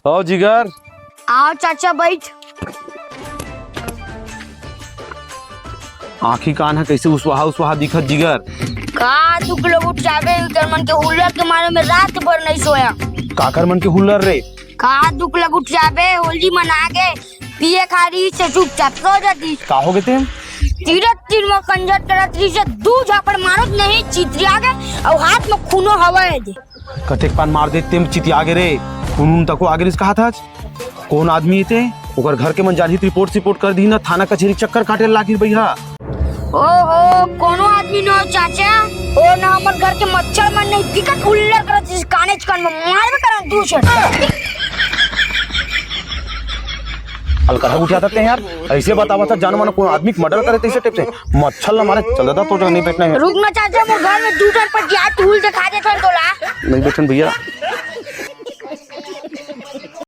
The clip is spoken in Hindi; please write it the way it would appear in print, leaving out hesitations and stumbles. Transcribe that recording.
आओ जिगर। आओ चाचा बैठ। आँखी कान है कैसे उसवाहा दिखत जिगर। का तू लोग उठ जाबे कर मन के हुल्लर के मारे में रात भर नहीं सोया। काकर मन के हुल्लर रे। का दुख लग उठ जाबे होली मना के पिए खारी से चुपचाप सो जाती। का हो गए थे तीरथ तीर में कंजर तरतरी से दू झापड़ मारत नहीं चितरिया गए और हाथ में खूनो हवा है दे। कतेक पान मार देते चितिया गे रे। खून तको आगे कहा था कौन आदमी थे ओकर घर के मन जानी रिपोर्ट कर दी ना थाना कचहरी चक्कर काटे लागी भैया। ओहो कोनो आदमी न चाचा ओ ना हमर घर के मच्छर मन नहीं दिक्कत हुल्लर करत इस काने कान में मारबे करन दूसर। हल्का उठाते हैं यार ऐसे बतावा था जान मानो कोई आदमी मर्डर करे थे इसे टिप से मच्छर ना मारे चल जाता तो नहीं बैठना है। रुक ना चाचा मोर घर में दूसर पर क्या टूल दिखा दे तोला नहीं बैठन भैया।